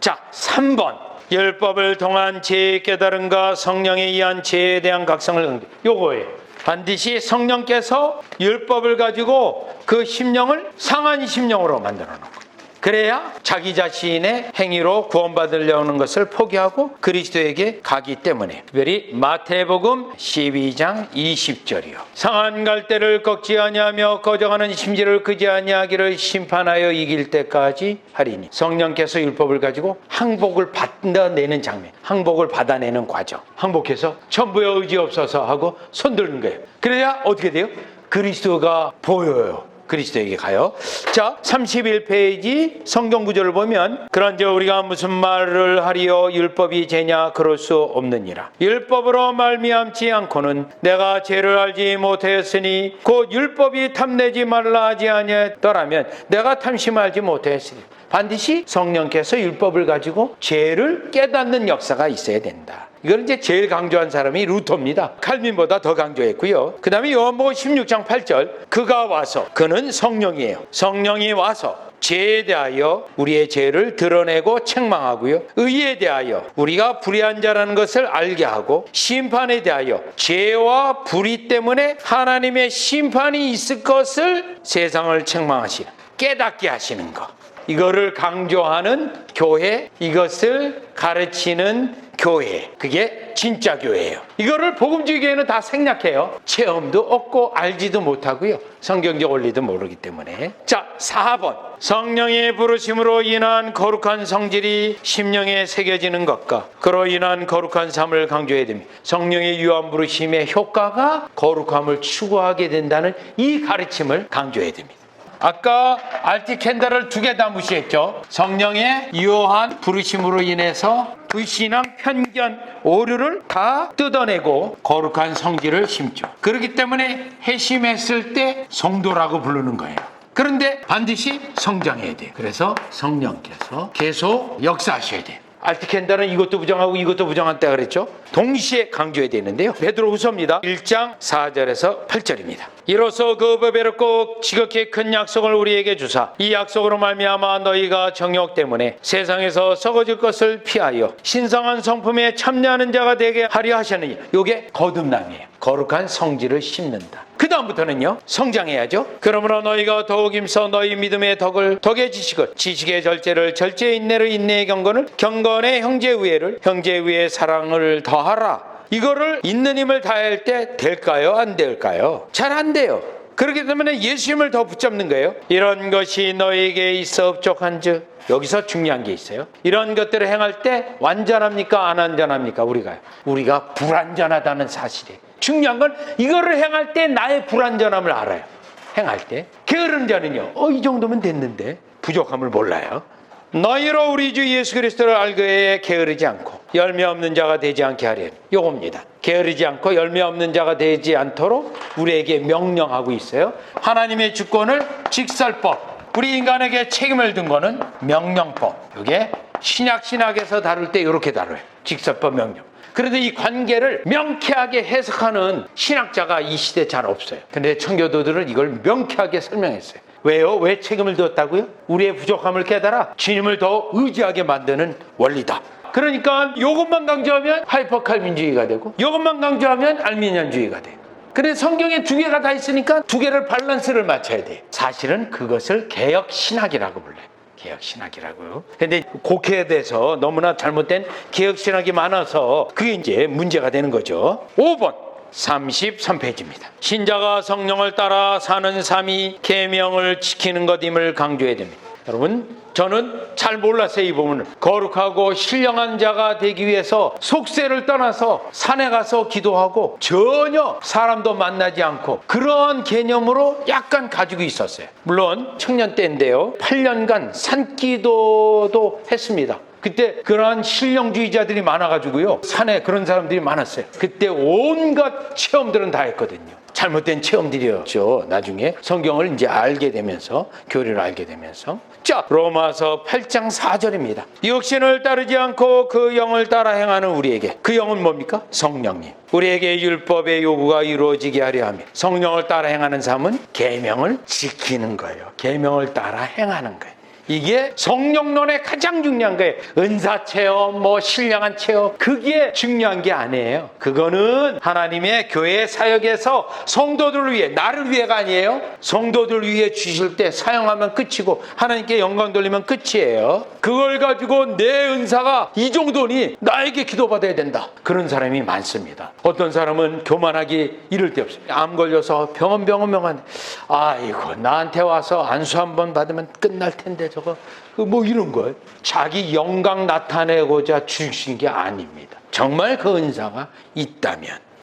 자, 3번. 율법을 통한 죄의 깨달음과 성령에 의한 죄에 대한 각성을 요거예요. 반드시 성령께서 율법을 가지고 그 심령을 상한 심령으로 만들어 놓고, 그래야 자기 자신의 행위로 구원받으려는 것을 포기하고 그리스도에게 가기 때문에. 특별히 마태복음 12장 20절이요. 상한 갈대를 꺾지 아니하며 꺼져가는 심지를 끄지 아니하기를 심판하여 이길 때까지 하리니. 성령께서 율법을 가지고 항복을 받아내는 장면, 항복을 받아내는 과정. 항복해서 전부여 의지 없어서 하고 손드는 거예요. 그래야 어떻게 돼요? 그리스도가 보여요. 그리스도에게 가요. 자, 31페이지 성경 구절을 보면, 그런즉 우리가 무슨 말을 하리요? 율법이 죄냐? 그럴 수 없느니라. 율법으로 말미암지 않고는 내가 죄를 알지 못하였으니 곧 율법이 탐내지 말라 하지 아니했더라면 내가 탐심하지 못하였으니. 반드시 성령께서 율법을 가지고 죄를 깨닫는 역사가 있어야 된다. 이걸 이제 제일 강조한 사람이 루터입니다. 칼빈보다 더 강조했고요. 그 다음에 요한복음 16장 8절, 그가 와서, 그는 성령이에요. 성령이 와서 죄에 대하여 우리의 죄를 드러내고 책망하고요, 의에 대하여 우리가 불의한 자라는 것을 알게 하고, 심판에 대하여 죄와 불의 때문에 하나님의 심판이 있을 것을 세상을 책망하시는, 깨닫게 하시는 것, 이거를 강조하는 교회, 이것을 가르치는 교회, 그게 진짜 교회예요. 이거를 복음주의 교회는 다 생략해요. 체험도 없고 알지도 못하고요, 성경적 원리도 모르기 때문에. 자, 4번. 성령의 부르심으로 인한 거룩한 성질이 심령에 새겨지는 것과 그로 인한 거룩한 삶을 강조해야 됩니다. 성령의 유한 부르심의 효과가 거룩함을 추구하게 된다는 이 가르침을 강조해야 됩니다. 아까 알티캔다를 2개 다 무시했죠. 성령의 유효한 부르심으로 인해서 불신앙, 편견, 오류를 다 뜯어내고 거룩한 성질을 심죠. 그렇기 때문에 회심했을 때 성도라고 부르는 거예요. 그런데 반드시 성장해야 돼요. 그래서 성령께서 계속 역사하셔야 돼요. 알티캔다는 이것도 부정하고 이것도 부정한다 그랬죠. 동시에 강조해야 되는데요. 베드로후서입니다. 1장 4절에서 8절입니다. 이로써 그 법에롭고 지극히 큰 약속을 우리에게 주사 이 약속으로 말미암아 너희가 정욕 때문에 세상에서 썩어질 것을 피하여 신성한 성품에 참여하는 자가 되게 하려 하셨느니. 이게 거듭남이에요. 거룩한 성질을 심는다. 그 다음부터는요, 성장해야죠. 그러므로 너희가 더욱 힘써 너희 믿음의 덕의 지식을, 지식의 절제를, 절제의 인내를, 인내의 경건을, 경건의 형제 우애를, 형제 우애의 사랑을 더하라. 이거를 있는 힘을 다할 때 될까요? 안 될까요? 잘 안 돼요. 그렇기 때문에 예수님을 더 붙잡는 거예요. 이런 것이 너에게 있어 업적한즉, 여기서 중요한 게 있어요. 이런 것들을 행할 때 완전합니까? 안 완전합니까? 우리가 불완전하다는 사실이에요. 중요한 건 이거를 행할 때 나의 불완전함을 알아요. 행할 때. 게으른 자는요, 이 정도면 됐는데 부족함을 몰라요. 너희로 우리 주 예수 그리스도를 알기에 게으르지 않고 열매 없는 자가 되지 않게 하려. 요겁니다. 게으르지 않고 열매 없는 자가 되지 않도록 우리에게 명령하고 있어요. 하나님의 주권을 직설법, 우리 인간에게 책임을 둔 거는 명령법. 이게 신약에서 다룰 때 이렇게 다뤄요. 직설법, 명령. 그런데 이 관계를 명쾌하게 해석하는 신학자가 이 시대에 잘 없어요. 근데 청교도들은 이걸 명쾌하게 설명했어요. 왜요? 왜 책임을 뒀다고요? 우리의 부족함을 깨달아 주님을 더 의지하게 만드는 원리다. 그러니까 이것만 강조하면 하이퍼칼빈주의가 되고 이것만 강조하면 알미니안주의가 돼요. 근데 성경에 2개가 다 있으니까 2개를 밸런스를 맞춰야 돼요. 사실은 그것을 개혁신학이라고 불러요. 개혁신학이라고요. 근데 곡해에 대해서 너무나 잘못된 개혁신학이 많아서 그게 이제 문제가 되는 거죠. 5번 33페이지입니다. 신자가 성령을 따라 사는 삶이 계명을 지키는 것임을 강조해야 됩니다. 여러분, 저는 잘 몰랐어요. 이 부분을. 거룩하고 신령한 자가 되기 위해서 속세를 떠나서 산에 가서 기도하고 전혀 사람도 만나지 않고 그런 개념으로 약간 가지고 있었어요. 물론 청년 때인데요, 8년간 산기도도 했습니다. 그때 그러한 신령주의자들이 많아가지고요, 산에 그런 사람들이 많았어요. 그때 온갖 체험들은 다 했거든요. 잘못된 체험들이었죠. 나중에 성경을 이제 알게 되면서, 교리를 알게 되면서. 자, 로마서 8장 4절입니다. 육신을 따르지 않고 그 영을 따라 행하는 우리에게, 그 영은 뭡니까? 성령님. 우리에게 율법의 요구가 이루어지게 하려 하며, 성령을 따라 행하는 삶은 계명을 지키는 거예요. 계명을 따라 행하는 거예요. 이게 성령론의 가장 중요한 거예요. 은사 체험, 뭐 신령한 체험, 그게 중요한 게 아니에요. 그거는 하나님의 교회 사역에서 성도들을 위해, 나를 위해가 아니에요. 성도들을 위해 주실 때 사용하면 끝이고 하나님께 영광 돌리면 끝이에요. 그걸 가지고 내 은사가 이 정도니 나에게 기도받아야 된다, 그런 사람이 많습니다. 어떤 사람은 교만하기 이를 데 없어요. 암 걸려서 병원 아이고 나한테 와서 안수 한번 받으면 끝날 텐데 저거 뭐 이런 거, 자기 영광 나타내고자 주신 게 아닙니다. 정말 그 은사가 있다면